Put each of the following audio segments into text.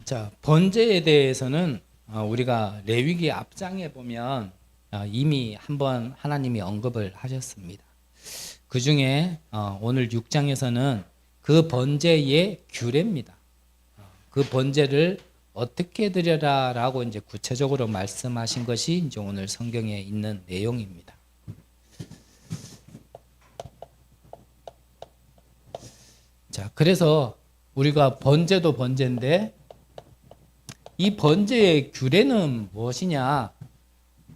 자, 번제에 대해서는 우리가 레위기 앞장에 보면 이미 한번 하나님이 언급을 하셨습니다. 그 중에 오늘 6장에서는 그 번제의 규례입니다. 그 번제를 어떻게 드려라라고 이제 구체적으로 말씀하신 것이 이제 오늘 성경에 있는 내용입니다. 자, 그래서 우리가 번제도 번제인데 이 번제의 규례는 무엇이냐?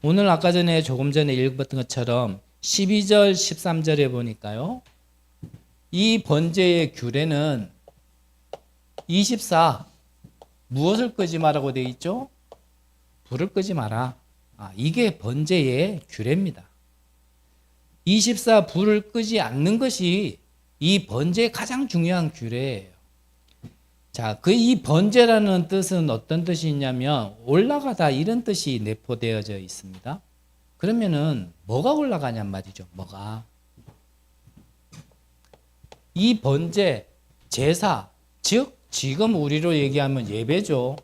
오늘 아까 전에 조금 전에 읽었던 것처럼 12절, 13절에 보니까요. 이 번제의 규례는 24 무엇을 끄지 마라고 되어 있죠? 불을 끄지 마라. 이게 번제의 규례입니다. 24 불을 끄지 않는 것이 이 번제의 가장 중요한 규례예요. 자, 이 번제라는 뜻은 어떤 뜻이 있냐면 올라가다 이런 뜻이 내포되어져 있습니다. 그러면은 뭐가 올라가냔 말이죠. 뭐가? 이 번제, 제사, 즉 지금 우리로 얘기하면 예배죠.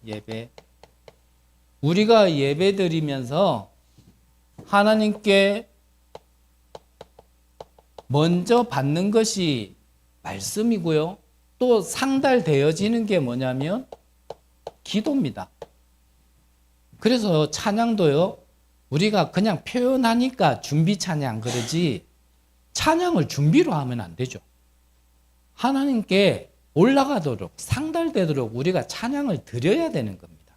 예배. 우리가 예배 드리면서 하나님께 먼저 받는 것이 말씀이고요. 또 상달되어지는 게 뭐냐면 기도입니다. 그래서 찬양도요. 우리가 그냥 표현하니까 준비 찬양 그러지 찬양을 준비로 하면 안 되죠. 하나님께 올라가도록 상달되도록 우리가 찬양을 드려야 되는 겁니다.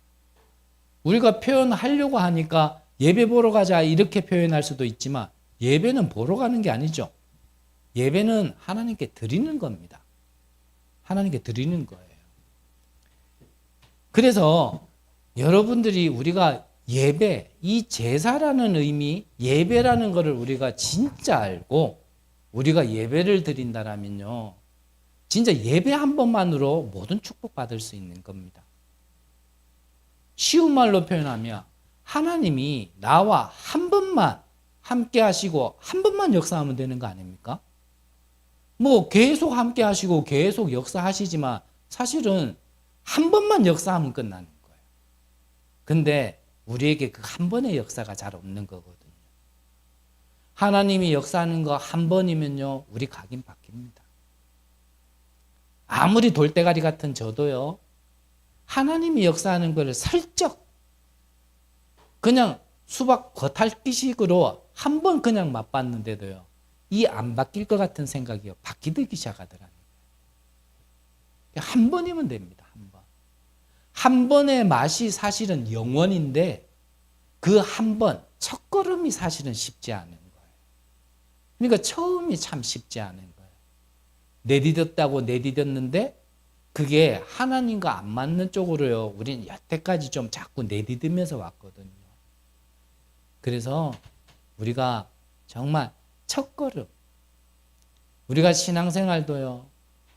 우리가 표현하려고 하니까 예배 보러 가자 이렇게 표현할 수도 있지만 예배는 보러 가는 게 아니죠. 예배는 하나님께 드리는 겁니다. 하나님께 드리는 거예요. 그래서 여러분들이 우리가 예배, 이 제사라는 의미, 예배라는 것을 우리가 진짜 알고 우리가 예배를 드린다라면요. 진짜 예배 한 번만으로 모든 축복받을 수 있는 겁니다. 쉬운 말로 표현하면 하나님이 나와 한 번만 함께 하시고 한 번만 역사하면 되는 거 아닙니까? 뭐 계속 함께 하시고 계속 역사하시지만 사실은 한 번만 역사하면 끝나는 거예요. 근데 우리에게 그 한 번의 역사가 잘 없는 거거든요. 하나님이 역사하는 거 한 번이면요. 우리 각인 바뀝니다. 아무리 돌대가리 같은 저도요. 하나님이 역사하는 걸 슬쩍 그냥 수박 겉핥기식으로 한 번 그냥 맛봤는데도요. 이 안 바뀔 것 같은 생각이요. 바뀌기 시작하더라고요. 한 번이면 됩니다. 한 번. 한 번의 맛이 사실은 영원인데 그 한 번, 첫걸음이 사실은 쉽지 않은 거예요. 그러니까 처음이 참 쉽지 않은 거예요. 내디뎠다고 내디뎠는데 그게 하나님과 안 맞는 쪽으로요. 우리는 여태까지 좀 자꾸 내디디면서 왔거든요. 그래서 우리가 정말 첫걸음. 우리가 신앙생활도요.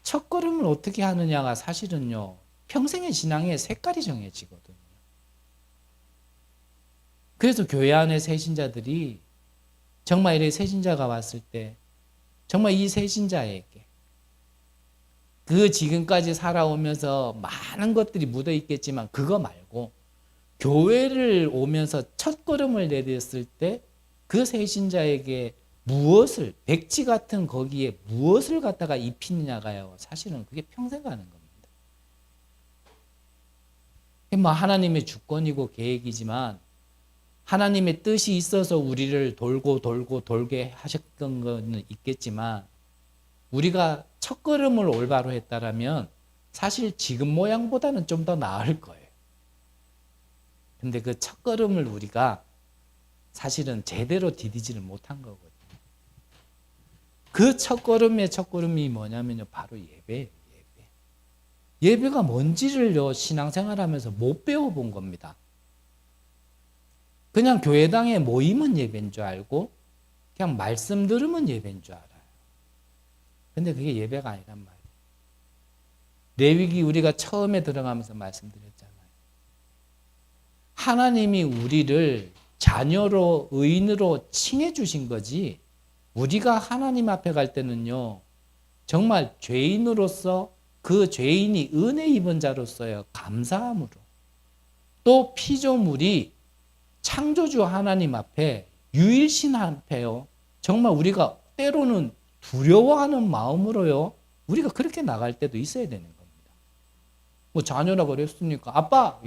첫걸음을 어떻게 하느냐가 사실은요. 평생의 신앙의 색깔이 정해지거든요. 그래서 교회 안에 새신자들이 정말 이렇게 새신자가 왔을 때 정말 이 새신자에게 그 지금까지 살아오면서 많은 것들이 묻어 있겠지만 그거 말고 교회를 오면서 첫걸음을 내딛었을 때 그 새신자에게 무엇을 백지 같은 거기에 무엇을 갖다가 입히느냐가요. 사실은 그게 평생 가는 겁니다. 뭐 하나님의 주권이고 계획이지만 하나님의 뜻이 있어서 우리를 돌게 하셨던 건 있겠지만 우리가 첫걸음을 올바로 했다라면 사실 지금 모양보다는 좀 더 나을 거예요. 근데 그 첫걸음을 우리가 사실은 제대로 디디지를 못한 거거든요. 그 첫걸음의 첫걸음이 뭐냐면요. 바로 예배예요. 예배. 예배가 뭔지를요. 신앙생활하면서 못 배워본 겁니다. 그냥 교회당에 모이면 예배인 줄 알고 그냥 말씀 들으면 예배인 줄 알아요. 근데 그게 예배가 아니란 말이에요. 레위기 우리가 처음에 들어가면서 말씀드렸잖아요. 하나님이 우리를 자녀로 의인으로 칭해 주신 거지 우리가 하나님 앞에 갈 때는요. 정말 죄인으로서 그 죄인이 은혜 입은 자로서요 감사함으로, 또 피조물이 창조주 하나님 앞에, 유일신 앞에요 정말 우리가 때로는 두려워하는 마음으로요 우리가 그렇게 나갈 때도 있어야 되는 겁니다. 뭐 자녀라 그랬으니까 아빠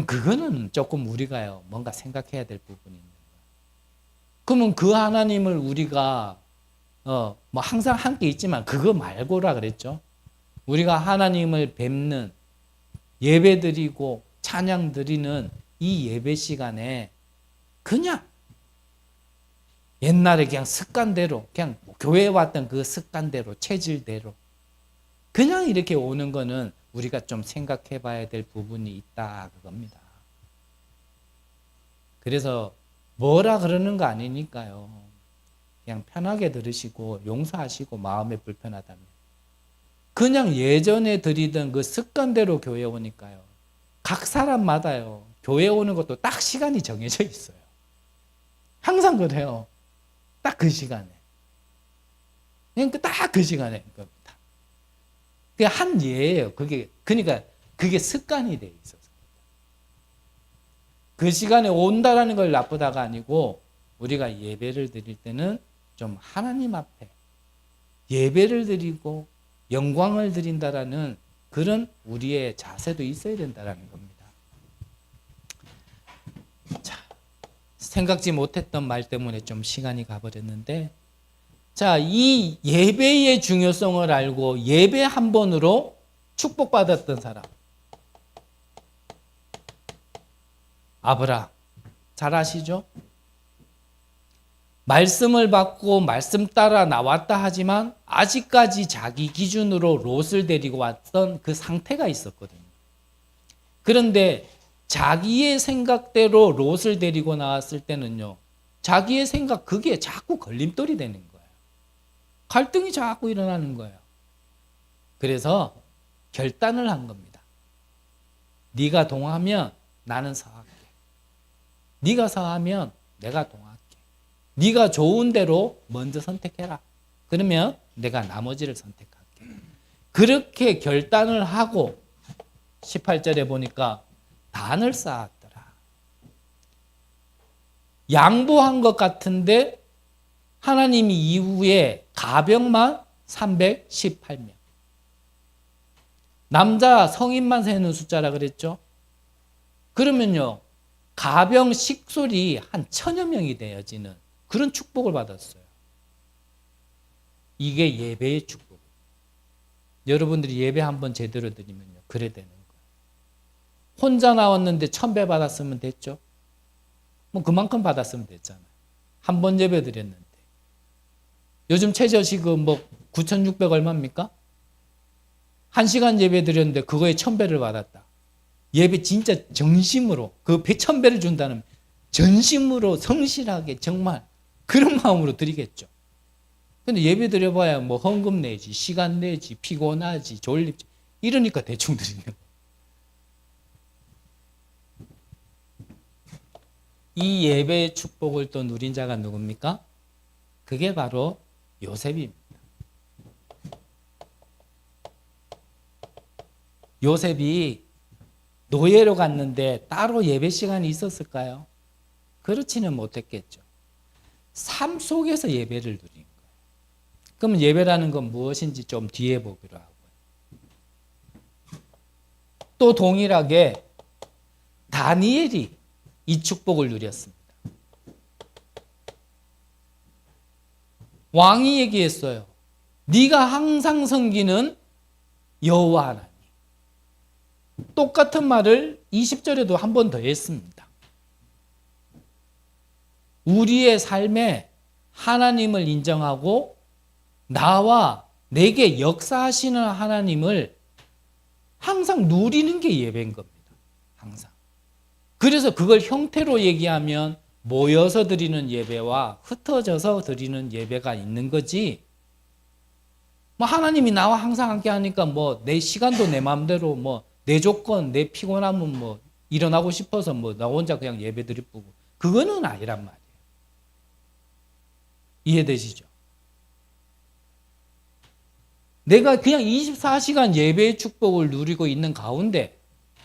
그거는 조금 우리가요 뭔가 생각해야 될 부분이 있는 거예요. 그러면 그 하나님을 우리가 뭐 항상 함께 있지만 그거 말고라 그랬죠. 우리가 하나님을 뵙는, 예배드리고 찬양드리는 이 예배 시간에 그냥 옛날에 그냥 습관대로, 그냥 교회에 왔던 그 습관대로, 체질대로 그냥 이렇게 오는 거는 우리가 좀 생각해 봐야 될 부분이 있다 그겁니다. 그래서 뭐라 그러는 거 아니니까요. 그냥 편하게 들으시고 용서하시고 마음에 불편하다면 그냥 예전에 드리던 그 습관대로 교회 오니까요. 각 사람마다요. 교회 오는 것도 딱 시간이 정해져 있어요. 항상 그래요. 딱 그 시간에. 그러니까 딱 그 시간에 겁니다. 그게 한 예예요. 그러니까 그게 습관이 돼 있어서. 그 시간에 온다라는 걸 나쁘다가 아니고 우리가 예배를 드릴 때는 좀 하나님 앞에 예배를 드리고 영광을 드린다라는 그런 우리의 자세도 있어야 된다라는 겁니다. 자, 생각지 못했던 말 때문에 좀 시간이 가버렸는데, 자, 이 예배의 중요성을 알고 예배 한 번으로 축복받았던 사람, 아브라함 잘 아시죠? 말씀을 받고 말씀 따라 나왔다 하지만 아직까지 자기 기준으로 롯을 데리고 왔던 그 상태가 있었거든요. 그런데 자기의 생각대로 롯을 데리고 나왔을 때는요, 자기의 생각 그게 자꾸 걸림돌이 되는 거예요. 갈등이 자꾸 일어나는 거예요. 그래서 결단을 한 겁니다. 네가 동하면 나는 서할게. 네가 서하면 내가 동할게. 네가 좋은 대로 먼저 선택해라. 그러면 내가 나머지를 선택할게. 그렇게 결단을 하고 18절에 보니까 단을 쌓았더라. 양보한 것 같은데 하나님이 이후에 가병만 318명. 남자 성인만 세는 숫자라 그랬죠. 그러면요, 가병 식솔이 한 1000여 명이 되어지는 그런 축복을 받았어요. 이게 예배의 축복. 여러분들이 예배 한번 제대로 드리면요, 그래 되는 거예요. 혼자 나왔는데 1000배 받았으면 됐죠. 뭐 그만큼 받았으면 됐잖아요. 한 번 예배 드렸는데. 요즘 최저시급 뭐 9,600 얼마입니까? 1시간 예배 드렸는데 그거에 1000배를 받았다. 예배 진짜 정심으로 그 1000배를 준다는 전심으로 성실하게 정말 그런 마음으로 드리겠죠. 근데 예배 드려봐야 뭐 헌금 내지, 시간 내지, 피곤하지, 졸립지 이러니까 대충 드리는 거예요. 이 예배의 축복을 또 누린 자가 누굽니까? 그게 바로 요셉입니다. 요셉이 노예로 갔는데 따로 예배 시간이 있었을까요? 그렇지는 못했겠죠. 삶 속에서 예배를 드린 거예요. 그러면 예배라는 건 무엇인지 좀 뒤에 보기로 하고요. 또 동일하게 다니엘이 이 축복을 누렸습니다. 왕이 얘기했어요. 네가 항상 섬기는 여호와 하나님. 똑같은 말을 20절에도 한 번 더 했습니다. 우리의 삶에 하나님을 인정하고 나와 내게 역사하시는 하나님을 항상 누리는 게 예배인 겁니다. 항상. 그래서 그걸 형태로 얘기하면 모여서 드리는 예배와 흩어져서 드리는 예배가 있는 거지. 뭐 하나님이 나와 항상 함께 하니까 뭐 내 시간도 내 마음대로 뭐 내 조건, 내 피곤하면 뭐 일어나고 싶어서 뭐 나 혼자 그냥 예배 드릴 뿐 그거는 아니란 말이에요. 이해되시죠? 내가 그냥 24시간 예배의 축복을 누리고 있는 가운데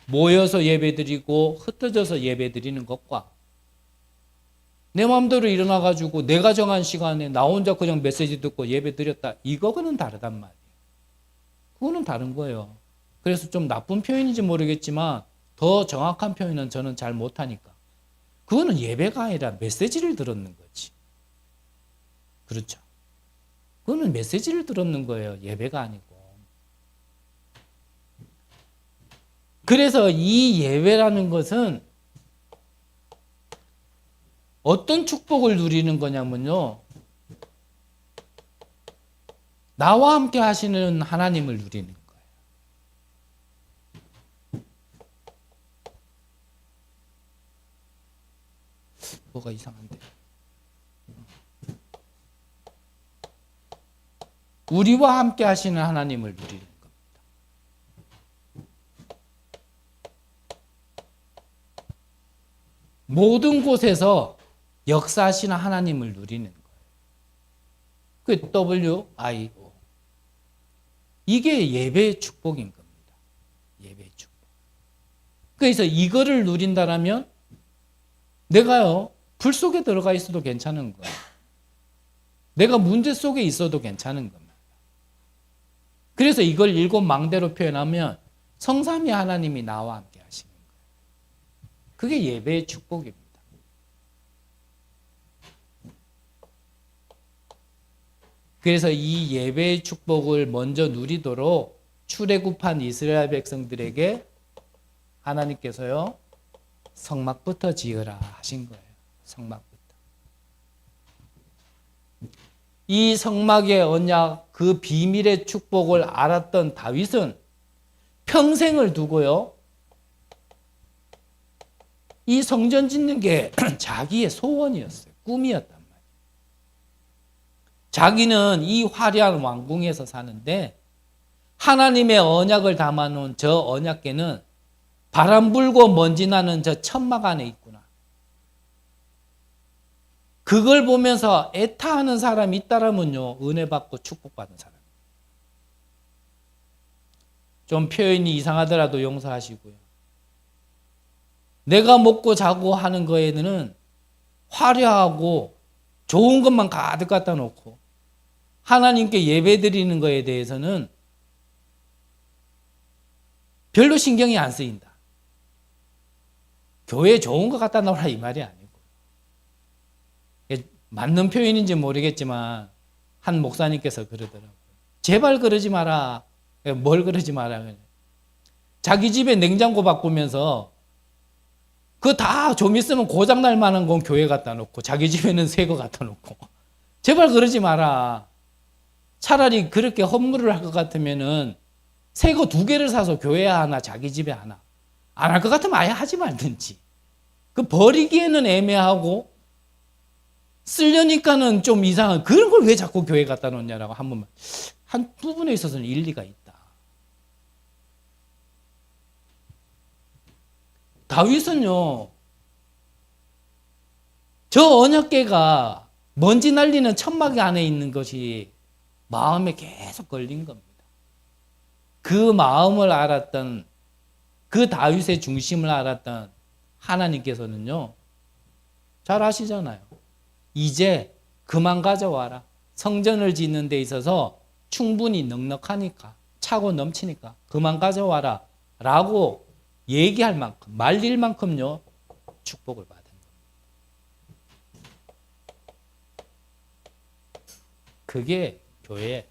모여서 예배드리고 흩어져서 예배드리는 것과 내 마음대로 일어나가지고 내가 정한 시간에 나 혼자 그냥 메시지 듣고 예배드렸다. 이거는 다르단 말이에요. 그거는 다른 거예요. 그래서 좀 나쁜 표현인지 모르겠지만 더 정확한 표현은 저는 잘 못하니까. 그거는 예배가 아니라 메시지를 들었는 거지. 그렇죠. 그거는 메시지를 들었는 거예요. 예배가 아니고. 그래서 이 예배라는 것은 어떤 축복을 누리는 거냐면요. 나와 함께 하시는 하나님을 누리는 거예요. 뭐가 이상한데? 우리와 함께 하시는 하나님을 누리는 겁니다. 모든 곳에서 역사하시는 하나님을 누리는 거예요. 그 WIO. 이게 예배의 축복인 겁니다. 예배의 축복. 그래서 이거를 누린다라면 내가요, 불 속에 들어가 있어도 괜찮은 거예요. 내가 문제 속에 있어도 괜찮은 겁니다. 그래서 이걸 일곱 망대로 표현하면 성삼위 하나님이 나와 함께 하시는 거예요. 그게 예배의 축복입니다. 그래서 이 예배의 축복을 먼저 누리도록 출애굽한 이스라엘 백성들에게 하나님께서요, 성막부터 지으라 하신 거예요. 성막부터. 이 성막의 언약, 그 비밀의 축복을 알았던 다윗은 평생을 두고요, 이 성전 짓는 게 자기의 소원이었어요. 꿈이었단 말이에요. 자기는 이 화려한 왕궁에서 사는데 하나님의 언약을 담아놓은 저 언약궤는 바람 불고 먼지 나는 저 천막 안에 있구나. 그걸 보면서 애타하는 사람이 있다라면요, 은혜 받고 축복받은 사람. 좀 표현이 이상하더라도 용서하시고요. 내가 먹고 자고 하는 거에는 화려하고 좋은 것만 가득 갖다 놓고 하나님께 예배 드리는 거에 대해서는 별로 신경이 안 쓰인다. 교회에 좋은 거 갖다 놓으라 이 말이 아니고, 맞는 표현인지 모르겠지만 한 목사님께서 그러더라고요. 제발 그러지 마라. 뭘 그러지 마라. 자기 집에 냉장고 바꾸면서 그거 다 좀 있으면 고장날 만한 건 교회 갖다 놓고 자기 집에는 새 거 갖다 놓고, 제발 그러지 마라. 차라리 그렇게 허물을 할 것 같으면은 새 거 2개를 사서 교회에 하나 자기 집에 하나, 안 할 것 같으면 아예 하지 말든지. 그 버리기에는 애매하고 쓰려니까는 좀 이상한 그런 걸 왜 자꾸 교회에 갖다 놓냐라고 한 부분에 있어서는 일리가 있다. 다윗은요, 저 언약궤가 먼지 날리는 천막 안에 있는 것이 마음에 계속 걸린 겁니다. 그 마음을 알았던, 그 다윗의 중심을 알았던 하나님께서는요, 잘 아시잖아요. 이제 그만 가져와라. 성전을 짓는 데 있어서 충분히 넉넉하니까, 차고 넘치니까 그만 가져와라 라고 얘기할 만큼, 말릴 만큼요, 축복을 받은 겁니다. 그게 교회.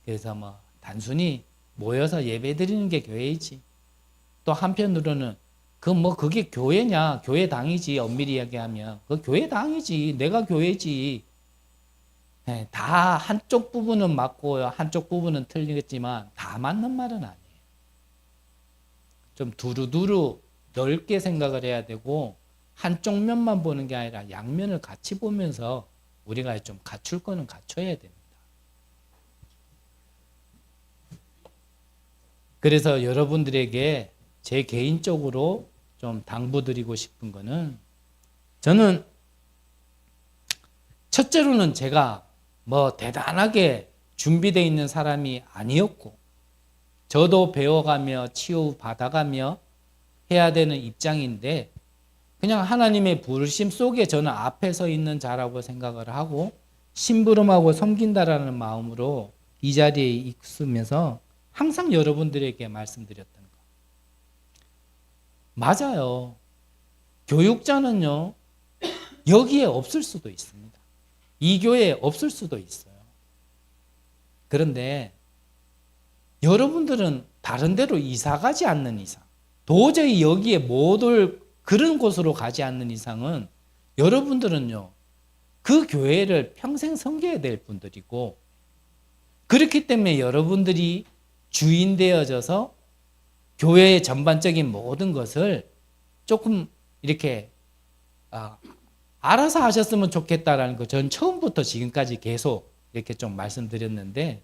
그래서 뭐 단순히 모여서 예배드리는 게 교회이지, 또 한편으로는 그게 교회냐, 교회당이지. 엄밀히 이야기하면 그 교회당이지, 내가 교회지. 네, 다 한쪽 부분은 맞고 한쪽 부분은 틀리겠지만 다 맞는 말은 아니에요. 좀 두루두루 넓게 생각을 해야 되고, 한쪽 면만 보는 게 아니라 양면을 같이 보면서 우리가 좀 갖출 거는 갖춰야 됩니다. 그래서 여러분들에게 제 개인적으로 좀 당부드리고 싶은 거는, 저는 첫째로는 제가 뭐 대단하게 준비되어 있는 사람이 아니었고 저도 배워가며 치유받아가며 해야 되는 입장인데 그냥 하나님의 부르심 속에 저는 앞에 서 있는 자라고 생각을 하고 심부름하고 섬긴다라는 마음으로 이 자리에 있으면서 항상 여러분들에게 말씀드렸던 거. 맞아요. 교육자는요, 여기에 없을 수도 있습니다. 이 교회에 없을 수도 있어요. 그런데 여러분들은 다른 데로 이사 가지 않는 이상, 도저히 여기에 못 올 그런 곳으로 가지 않는 이상은 여러분들은요, 그 교회를 평생 섬겨야 될 분들이고, 그렇기 때문에 여러분들이 주인 되어져서 교회의 전반적인 모든 것을 조금 이렇게 알아서 하셨으면 좋겠다라는 거 전 처음부터 지금까지 계속 이렇게 좀 말씀드렸는데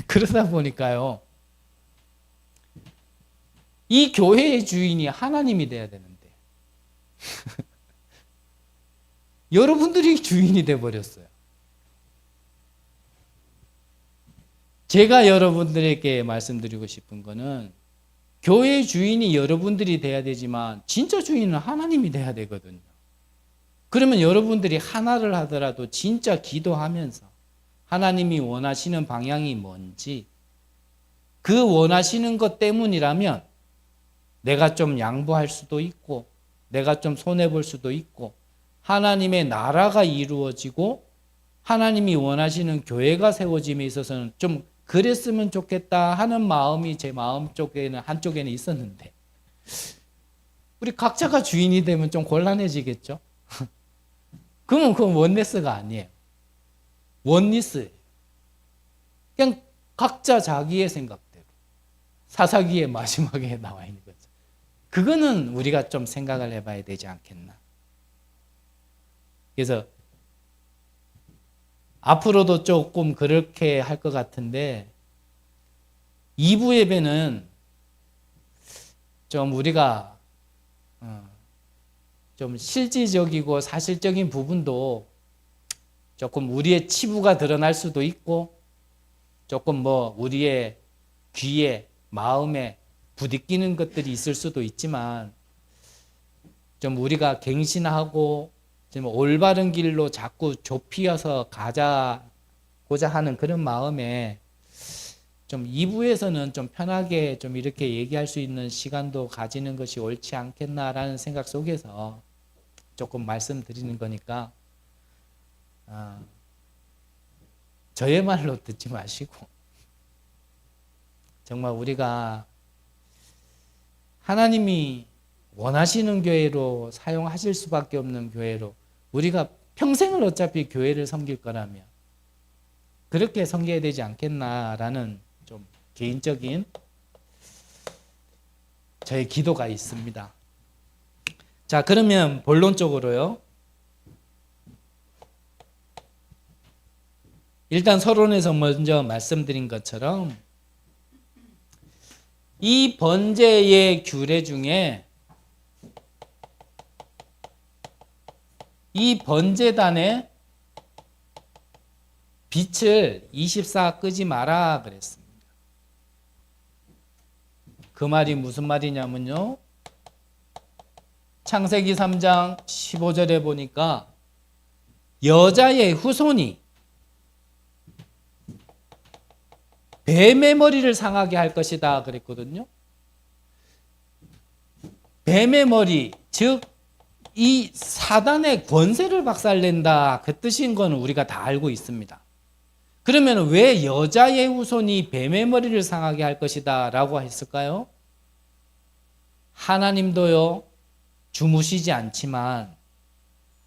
그러다 보니까요, 이 교회의 주인이 하나님이 돼야 되는데 여러분들이 주인이 돼버렸어요. 제가 여러분들에게 말씀드리고 싶은 거는 교회의 주인이 여러분들이 돼야 되지만 진짜 주인은 하나님이 돼야 되거든요. 그러면 여러분들이 하나를 하더라도 진짜 기도하면서 하나님이 원하시는 방향이 뭔지 그 원하시는 것 때문이라면 내가 좀 양보할 수도 있고 내가 좀 손해볼 수도 있고 하나님의 나라가 이루어지고 하나님이 원하시는 교회가 세워짐에 있어서는 좀 그랬으면 좋겠다 하는 마음이 제 마음 쪽에는 한쪽에는 있었는데 우리 각자가 주인이 되면 좀 곤란해지겠죠? 그러면 그건 원네스가 아니에요. 원리스예요. 그냥 각자 자기의 생각대로 사사기의 마지막에 나와 있는 거죠. 그거는 우리가 좀 생각을 해봐야 되지 않겠나. 그래서 앞으로도 조금 그렇게 할 것 같은데 2부 예배는 좀 우리가 좀 실질적이고 사실적인 부분도 조금 우리의 치부가 드러날 수도 있고 조금 뭐 우리의 귀에 마음에 부딪히는 것들이 있을 수도 있지만 좀 우리가 갱신하고 좀 올바른 길로 자꾸 좁히어서 가자고자 하는 그런 마음에 좀 2부에서는 좀 편하게 좀 이렇게 얘기할 수 있는 시간도 가지는 것이 옳지 않겠나라는 생각 속에서 조금 말씀드리는 거니까 저의 말로 듣지 마시고 정말 우리가 하나님이 원하시는 교회로 사용하실 수밖에 없는 교회로 우리가 평생을 어차피 교회를 섬길 거라면 그렇게 섬겨야 되지 않겠나라는 좀 개인적인 저의 기도가 있습니다. 자, 그러면 본론적으로요. 일단 서론에서 먼저 말씀드린 것처럼 이 번제의 규례 중에 이 번제단에 빛을 24 끄지 마라 그랬습니다. 그 말이 무슨 말이냐면요. 창세기 3장 15절에 보니까 여자의 후손이 뱀의 머리를 상하게 할 것이다 그랬거든요. 뱀의 머리, 즉 이 사단의 권세를 박살낸다 그 뜻인 거는 우리가 다 알고 있습니다. 그러면 왜 여자의 후손이 뱀의 머리를 상하게 할 것이다 라고 했을까요? 하나님도요 주무시지 않지만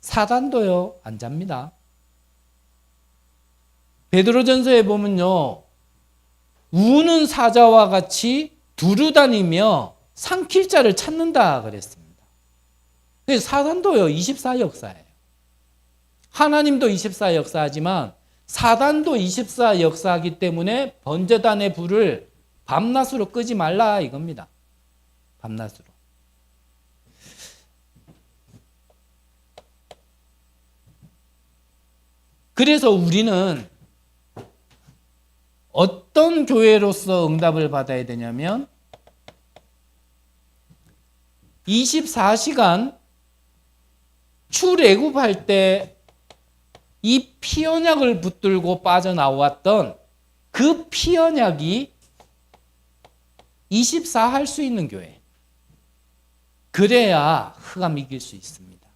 사단도요 안 잡니다. 베드로전서에 보면요 우는 사자와 같이 두루다니며 삼킬 자를 찾는다 그랬습니다. 그래서 사단도요 24 역사예요. 하나님도 24 역사하지만 사단도 24 역사하기 때문에 번제단의 불을 밤낮으로 끄지 말라 이겁니다. 밤낮으로. 그래서 우리는 어떤 교회로서 응답을 받아야 되냐면 24시간 출애굽할 때 이 피언약을 붙들고 빠져나왔던 그 피언약이 24 할 수 있는 교회. 그래야 흑암 이길 수 있습니다.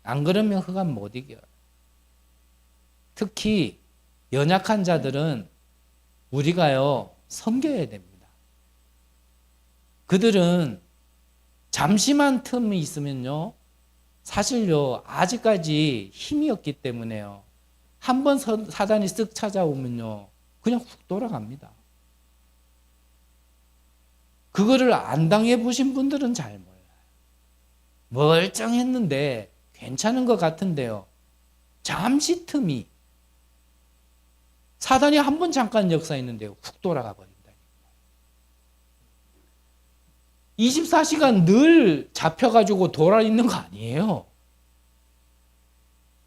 안 그러면 흑암 못 이겨요. 특히 연약한 자들은 우리가요 섬겨야 됩니다. 그들은 잠시만 틈이 있으면요 사실요 아직까지 힘이 없기 때문에요 한번 사단이 쓱 찾아오면요 그냥 훅 돌아갑니다. 그거를 안 당해보신 분들은 잘 몰라요. 멀쩡했는데 괜찮은 것 같은데요 잠시 틈이 사단이 한 번 잠깐 역사했는데요 훅 돌아가 버린다. 24시간 늘 잡혀가지고 돌아 있는 거 아니에요.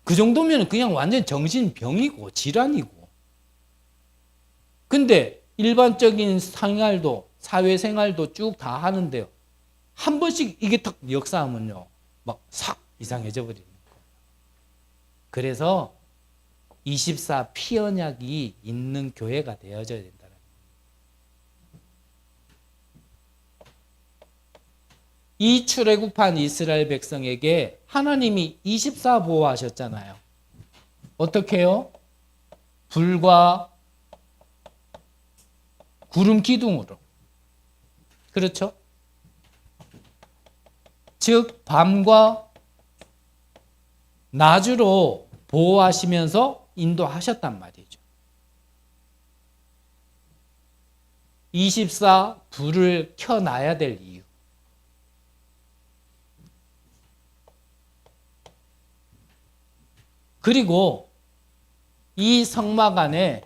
그 정도면 그냥 완전 정신병이고 질환이고. 근데 일반적인 생활도 사회생활도 쭉 다 하는데요. 한 번씩 이게 딱 역사하면요. 막 싹 이상해져 버리는 거예요. 그래서 24 피언약이 있는 교회가 되어져야 된다. 이 출애굽한 이스라엘 백성에게 하나님이 24 보호하셨잖아요. 어떻게 해요? 불과 구름 기둥으로. 그렇죠? 즉 밤과 낮으로 보호하시면서 인도하셨단 말이죠. 24 불을 켜놔야 될 이유. 그리고 이 성막 안에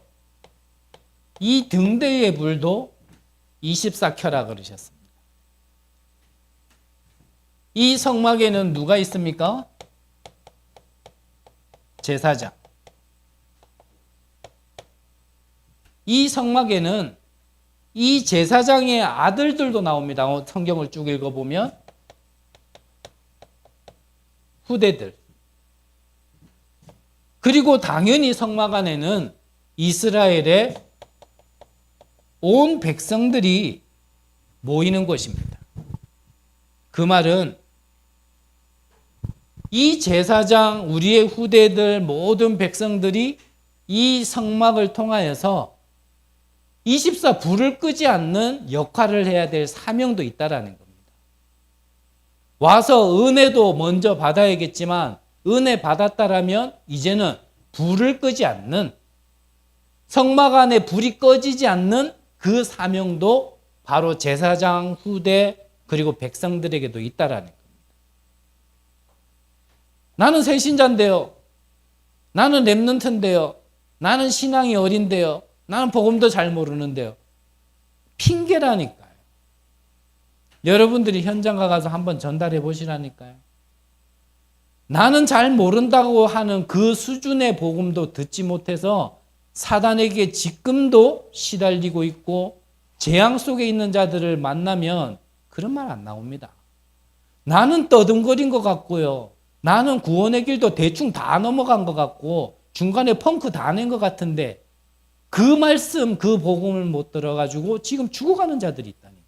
이 등대의 불도 24 켜라 그러셨습니다. 이 성막에는 누가 있습니까? 제사장. 이 성막에는 이 제사장의 아들들도 나옵니다. 성경을 쭉 읽어보면 후대들. 그리고 당연히 성막 안에는 이스라엘의 온 백성들이 모이는 곳입니다. 그 말은 이 제사장, 우리의 후대들, 모든 백성들이 이 성막을 통하여서 24 불을 끄지 않는 역할을 해야 될 사명도 있다라는 겁니다. 와서 은혜도 먼저 받아야겠지만 은혜 받았다라면 이제는 불을 끄지 않는 성막 안에 불이 꺼지지 않는 그 사명도 바로 제사장, 후대 그리고 백성들에게도 있다라는 겁니다. 나는 새신자인데요. 나는 렘넌트인데요. 나는 신앙이 어린데요. 나는 복음도 잘 모르는데요. 핑계라니까요. 여러분들이 현장 가서 한번 전달해 보시라니까요. 나는 잘 모른다고 하는 그 수준의 복음도 듣지 못해서 사단에게 지금도 시달리고 있고 재앙 속에 있는 자들을 만나면 그런 말 안 나옵니다. 나는 떠듬거린 것 같고요. 나는 구원의 길도 대충 다 넘어간 것 같고 중간에 펑크 다 낸 것 같은데 그 말씀, 그 복음을 못 들어가지고 지금 죽어가는 자들이 있다니까요.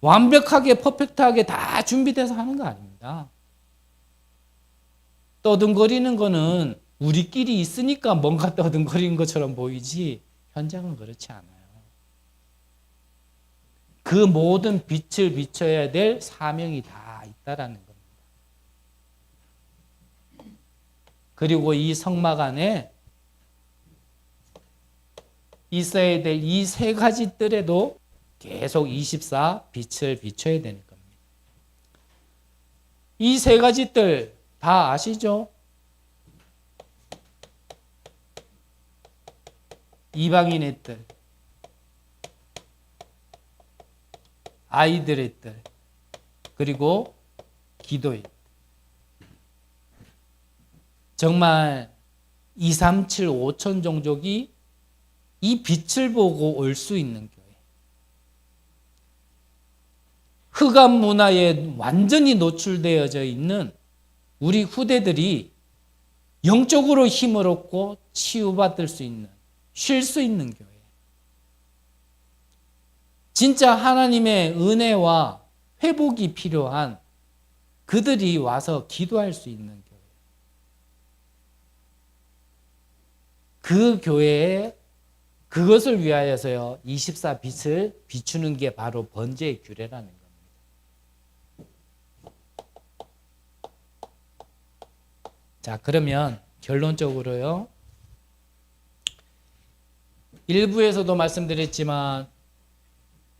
완벽하게 퍼펙트하게 다 준비돼서 하는 거 아닙니다. 떠듬거리는 거는 우리끼리 있으니까 뭔가 떠듬거리는 것처럼 보이지 현장은 그렇지 않아요. 그 모든 빛을 비춰야 될 사명이 다 있다라는 겁니다. 그리고 이 성막 안에 있어야 될 이 세 가지 뜰에도 계속 24 빛을 비춰야 되는 겁니다. 이 세 가지 뜰 다 아시죠? 이방인의 뜰, 아이들의 뜰, 그리고 기도의 뜰. 정말 237, 5천 종족이 이 빛을 보고 올 수 있는 교회. 흑암 문화에 완전히 노출되어져 있는 우리 후대들이 영적으로 힘을 얻고 치유받을 수 있는, 쉴 수 있는 교회. 진짜 하나님의 은혜와 회복이 필요한 그들이 와서 기도할 수 있는 교회. 그 교회에 그것을 위하여서요 24빛을 비추는 게 바로 번제의 규례라는 겁니다. 자, 그러면 결론적으로요. 일부에서도 말씀드렸지만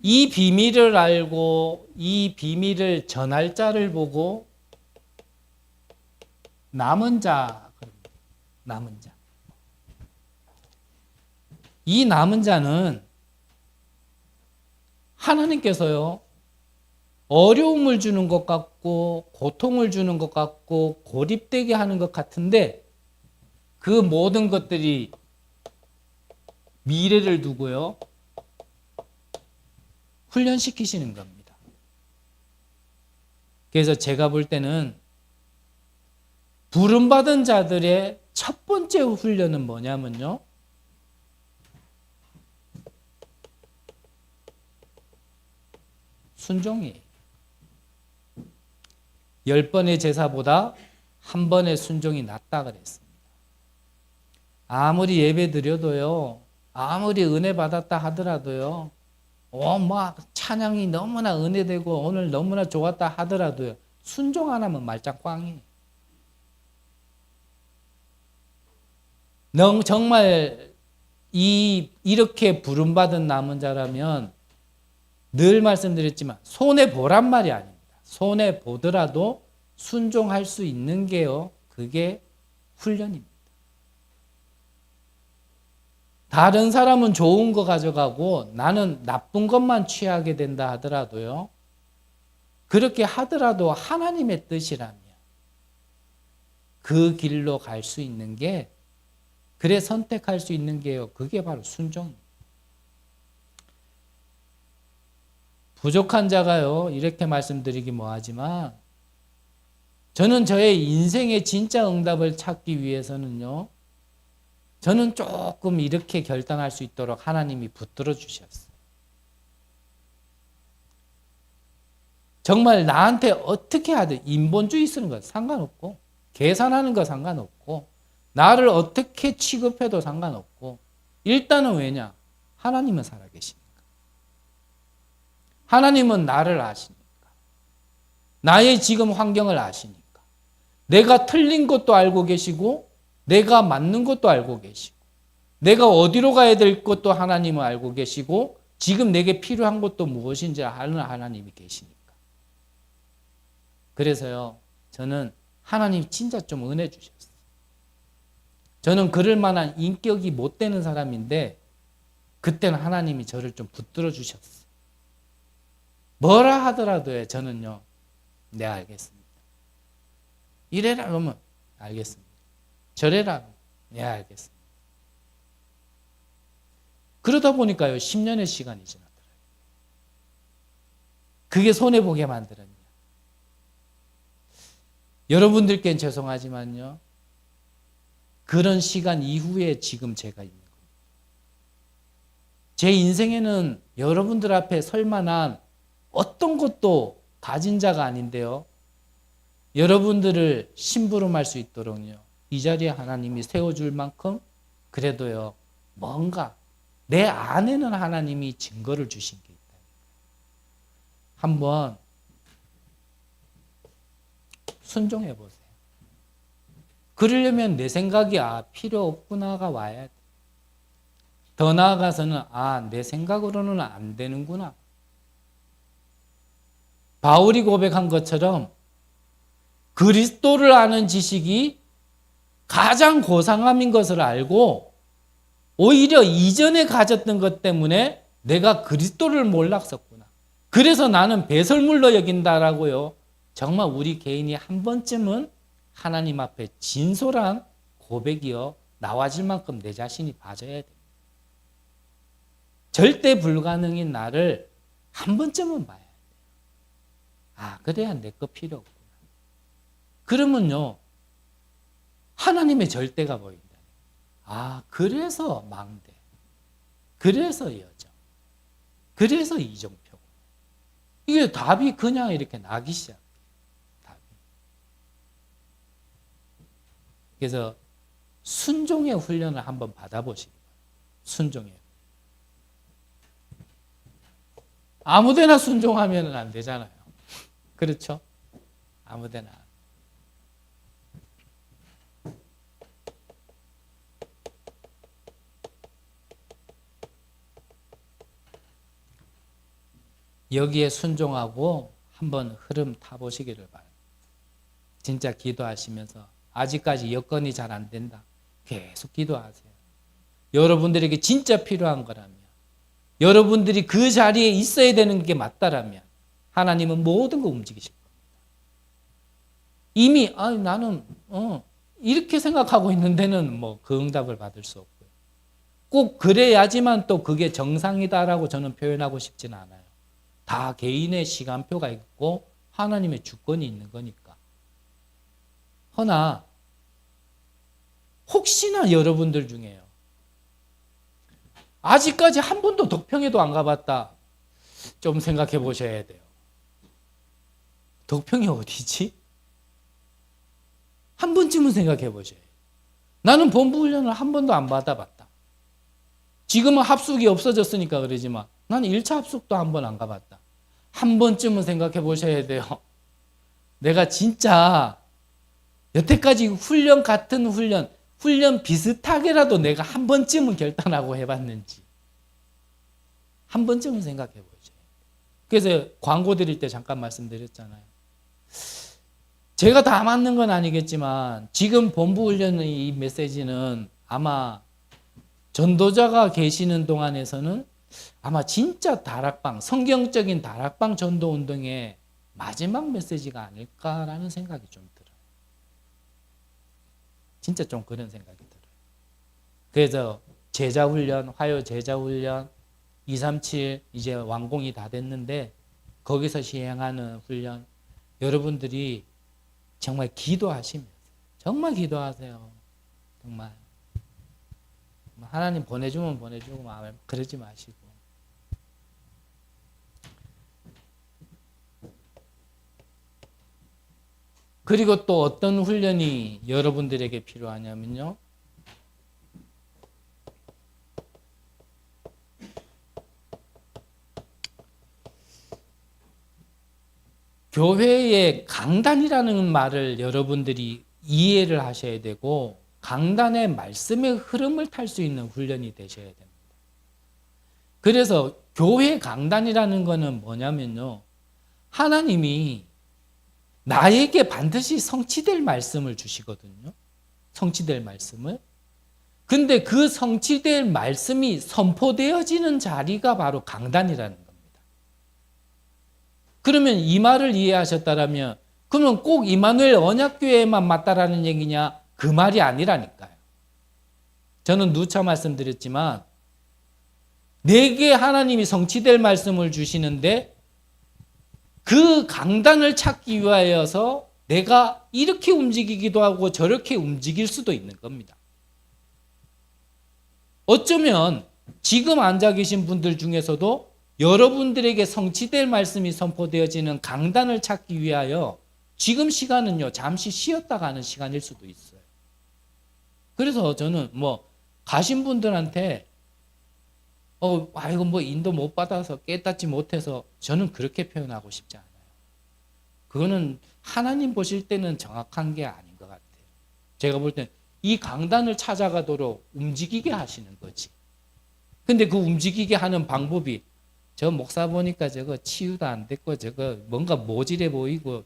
이 비밀을 알고 이 비밀을 전할 자를 보고 남은 자, 남은 자. 이 남은 자는 하나님께서요 어려움을 주는 것 같고 고통을 주는 것 같고 고립되게 하는 것 같은데 그 모든 것들이 미래를 두고요 훈련시키시는 겁니다. 그래서 제가 볼 때는 부름받은 자들의 첫 번째 훈련은 뭐냐면요 순종이에요. 10번의 제사보다 한 번의 순종이 낫다 그랬습니다. 아무리 예배 드려도요, 아무리 은혜 받았다 하더라도요, 막 찬양이 너무나 은혜되고 오늘 너무나 좋았다 하더라도요, 순종 안 하면 말짱 꽝이에요. 정말 이렇게 부름받은 남은 자라면 늘 말씀드렸지만 손해보란 말이 아닙니다. 손해보더라도 순종할 수 있는 게요. 그게 훈련입니다. 다른 사람은 좋은 거 가져가고 나는 나쁜 것만 취하게 된다 하더라도요. 그렇게 하더라도 하나님의 뜻이라면 그 길로 갈 수 있는 게 그래 선택할 수 있는 게요. 그게 바로 순종입니다. 부족한 자가요, 이렇게 말씀드리기 뭐하지만, 저는 저의 인생의 진짜 응답을 찾기 위해서는요, 저는 조금 이렇게 결단할 수 있도록 하나님이 붙들어 주셨어요. 정말 나한테 어떻게 하든, 인본주의 쓰는 거 상관없고, 계산하는 거 상관없고, 나를 어떻게 취급해도 상관없고, 일단은 왜냐? 하나님은 살아계시니까. 하나님은 나를 아시니까. 나의 지금 환경을 아시니까. 내가 틀린 것도 알고 계시고 내가 맞는 것도 알고 계시고 내가 어디로 가야 될 것도 하나님은 알고 계시고 지금 내게 필요한 것도 무엇인지 아는 하나님이 계시니까. 그래서요. 저는 하나님 진짜 좀 은혜 주셨어요. 저는 그럴 만한 인격이 못 되는 사람인데 그때는 하나님이 저를 좀 붙들어 주셨어요. 뭐라 하더라도요, 저는요, 네, 알겠습니다. 이래라 그러면 알겠습니다. 저래라, 네, 알겠습니다. 그러다 보니까요, 10년의 시간이 지나더라고요. 그게 손해보게 만들었냐. 여러분들께는 죄송하지만요, 그런 시간 이후에 지금 제가 있는 겁니다. 제 인생에는 여러분들 앞에 설 만한 어떤 것도 가진 자가 아닌데요. 여러분들을 심부름할 수 있도록요. 이 자리에 하나님이 세워줄 만큼 그래도요. 뭔가 내 안에는 하나님이 증거를 주신 게 있다. 한번 순종해 보세요. 그러려면 내 생각이 필요 없구나가 와야 돼. 더 나아가서는 내 생각으로는 안 되는구나. 바울이 고백한 것처럼 그리스도를 아는 지식이 가장 고상함인 것을 알고 오히려 이전에 가졌던 것 때문에 내가 그리스도를 몰랐었구나. 그래서 나는 배설물로 여긴다라고요. 정말 우리 개인이 한 번쯤은 하나님 앞에 진솔한 고백이요 나와질 만큼 내 자신이 봐줘야 돼. 절대 불가능인 나를 한 번쯤은 봐야 돼. 아, 그래야 내 거 필요 없구나. 그러면요 하나님의 절대가 보인다. 아, 그래서 망대, 그래서 여정, 그래서 이정표. 이게 답이 그냥 이렇게 나기 시작해. 답이. 그래서 순종의 훈련을 한번 받아보시기 바랍니다. 순종의. 아무데나 순종하면 안 되잖아요. 그렇죠? 아무데나. 여기에 순종하고 한번 흐름 타보시기를 바랍니다. 진짜 기도하시면서 아직까지 여건이 잘 안 된다. 계속 기도하세요. 여러분들에게 진짜 필요한 거라면, 여러분들이 그 자리에 있어야 되는 게 맞다라면 하나님은 모든 거 움직이실 겁니다. 이미 나는 이렇게 생각하고 있는 데는 뭐 그 응답을 받을 수 없고요. 꼭 그래야지만 또 그게 정상이다라고 저는 표현하고 싶지는 않아요. 다 개인의 시간표가 있고 하나님의 주권이 있는 거니까. 허나 혹시나 여러분들 중에요, 아직까지 한 번도 덕평에도 안 가봤다, 좀 생각해 보셔야 돼요. 덕평이 어디지? 한 번쯤은 생각해 보셔야 돼요. 나는 본부훈련을 한 번도 안 받아봤다. 지금은 합숙이 없어졌으니까 그러지만 나는 1차 합숙도 한 번 안 가봤다. 한 번쯤은 생각해 보셔야 돼요. 내가 진짜 여태까지 훈련 같은 훈련 비슷하게라도 내가 한 번쯤은 결단하고 해봤는지 한 번쯤은 생각해 보셔야 돼요. 그래서 광고 드릴 때 잠깐 말씀드렸잖아요. 제가 다 맞는 건 아니겠지만 지금 본부훈련의 이 메시지는 아마 전도자가 계시는 동안에서는 아마 진짜 다락방, 성경적인 다락방 전도운동의 마지막 메시지가 아닐까라는 생각이 좀 들어요. 진짜 좀 그런 생각이 들어요. 그래서 제자훈련, 화요 제자훈련 237 이제 완공이 다 됐는데 거기서 시행하는 훈련, 여러분들이 정말 기도하시면서, 정말 기도하세요. 정말 하나님 보내주면 보내주고 그러지 마시고. 그리고 또 어떤 훈련이 여러분들에게 필요하냐면요, 교회의 강단이라는 말을 여러분들이 이해를 하셔야 되고 강단의 말씀의 흐름을 탈 수 있는 훈련이 되셔야 됩니다. 그래서 교회 강단이라는 것은 뭐냐면요, 하나님이 나에게 반드시 성취될 말씀을 주시거든요. 성취될 말씀을. 근데 그 성취될 말씀이 선포되어지는 자리가 바로 강단이라는 겁니다. 그러면 이 말을 이해하셨다면 그러면 꼭 이마누엘 언약교회에만 맞다라는 얘기냐? 그 말이 아니라니까요. 저는 누차 말씀드렸지만 내게 하나님이 성취될 말씀을 주시는데 그 강단을 찾기 위하여서 내가 이렇게 움직이기도 하고 저렇게 움직일 수도 있는 겁니다. 어쩌면 지금 앉아 계신 분들 중에서도 여러분들에게 성취될 말씀이 선포되어지는 강단을 찾기 위하여 지금 시간은요, 잠시 쉬었다 가는 시간일 수도 있어요. 그래서 저는 가신 분들한테 이거 인도 못 받아서 깨닫지 못해서 저는 그렇게 표현하고 싶지 않아요. 그거는 하나님 보실 때는 정확한 게 아닌 것 같아요. 제가 볼 때는 이 강단을 찾아가도록 움직이게 하시는 거지. 근데 그 움직이게 하는 방법이 저 목사 보니까 저거 치유도 안 됐고 저거 뭔가 모질해 보이고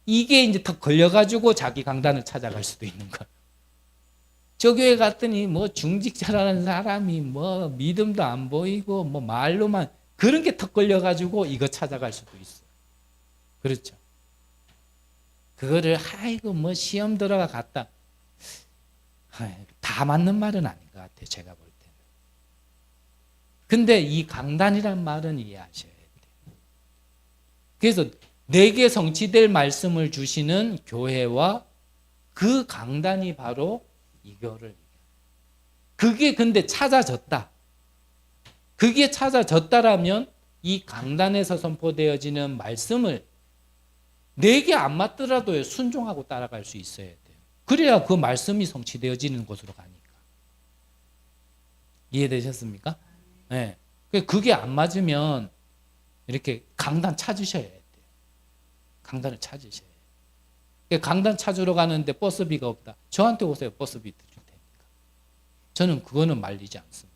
이게 이제 더 걸려가지고 자기 강단을 찾아갈 수도 있는 거예요. 저 교회 갔더니 중직자라는 사람이 믿음도 안 보이고 말로만 그런 게 턱 걸려가지고 이거 찾아갈 수도 있어요. 그렇죠. 그거를 시험 들어가 갔다. 다 맞는 말은 아닌 것 같아요. 제가 볼 때는. 근데 이 강단이란 말은 이해하셔야 돼요. 그래서 내게 성취될 말씀을 주시는 교회와 그 강단이 바로 이거를. 그게 근데 찾아졌다. 그게 찾아졌다라면 이 강단에서 선포되어지는 말씀을 내게 안 맞더라도 순종하고 따라갈 수 있어야 돼요. 그래야 그 말씀이 성취되어지는 곳으로 가니까. 이해되셨습니까? 네. 그게 안 맞으면 이렇게 강단 찾으셔야 돼요. 강단을 찾으셔야 돼요. 강단 찾으러 가는데 버스비가 없다. 저한테 오세요. 버스비 드릴 테니까. 저는 그거는 말리지 않습니다.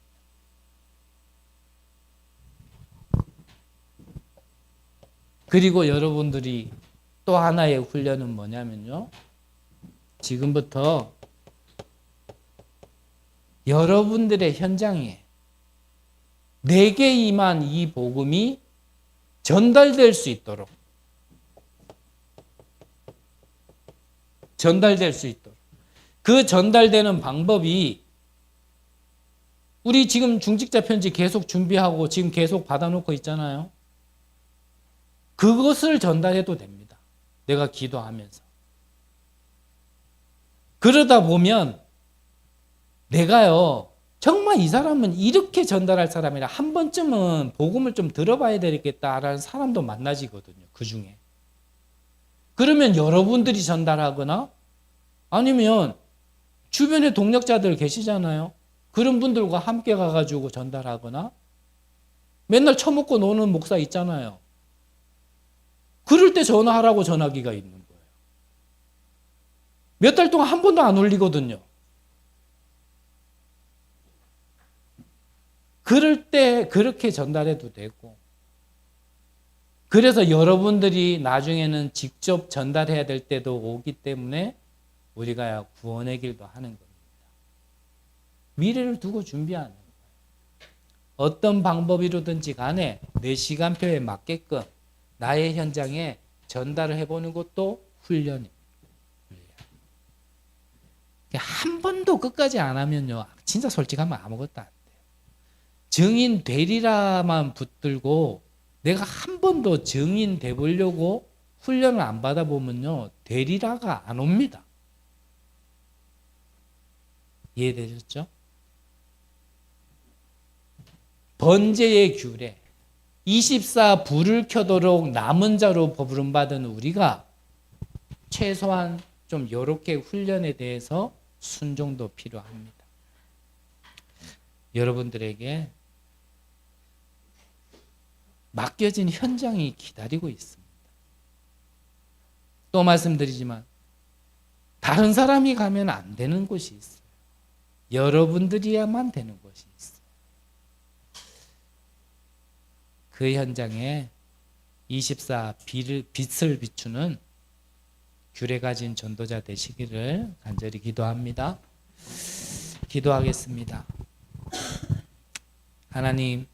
그리고 여러분들이 또 하나의 훈련은 뭐냐면요. 지금부터 여러분들의 현장에 내게 임한 이 복음이 전달될 수 있도록 그 전달되는 방법이 우리 지금 중직자 편지 계속 준비하고 지금 계속 받아놓고 있잖아요. 그것을 전달해도 됩니다. 내가 기도하면서. 그러다 보면 내가요, 정말 이 사람은 이렇게 전달할 사람이라 한 번쯤은 복음을 좀 들어봐야 되겠다라는 사람도 만나지거든요. 그 중에. 그러면 여러분들이 전달하거나 아니면 주변에 동력자들 계시잖아요. 그런 분들과 함께 가가지고 전달하거나 맨날 처먹고 노는 목사 있잖아요. 그럴 때 전화하라고 전화기가 있는 거예요. 몇 달 동안 한 번도 안 울리거든요. 그럴 때 그렇게 전달해도 되고, 그래서 여러분들이 나중에는 직접 전달해야 될 때도 오기 때문에 우리가 구원의 길도 하는 겁니다. 미래를 두고 준비하는 거예요. 어떤 방법이로든지 간에 내 시간표에 맞게끔 나의 현장에 전달을 해보는 것도 훈련입니다. 한 번도 끝까지 안 하면요, 진짜 솔직하면 아무것도 안 돼요. 증인 되리라만 붙들고 내가 한 번도 증인 돼 보려고 훈련을 안 받아보면요, 되리라가 안 옵니다. 이해되셨죠? 번제의 규례 24 불을 켜도록 남은 자로 부름받은 우리가 최소한 좀 이렇게 훈련에 대해서 순종도 필요합니다. 여러분들에게 맡겨진 현장이 기다리고 있습니다. 또 말씀드리지만 다른 사람이 가면 안 되는 곳이 있어요. 여러분들이야만 되는 곳이 있어요. 그 현장에 24 빛을 비추는 규례 가진 전도자 되시기를 간절히 기도합니다. 기도하겠습니다. 하나님,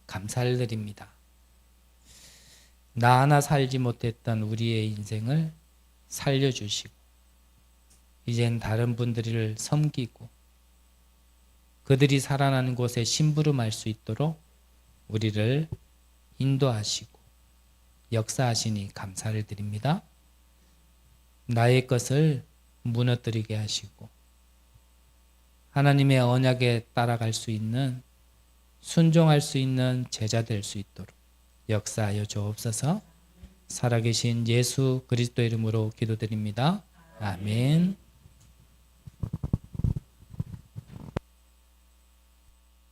감사를 드립니다. 나 하나 살지 못했던 우리의 인생을 살려주시고 이젠 다른 분들을 섬기고 그들이 살아나는 곳에 심부름할 수 있도록 우리를 인도하시고 역사하시니 감사를 드립니다. 나의 것을 무너뜨리게 하시고 하나님의 언약에 따라갈 수 있는, 순종할 수 있는 제자 될 수 있도록 역사하여 주옵소서. 살아계신 예수 그리스도 이름으로 기도드립니다. 아멘.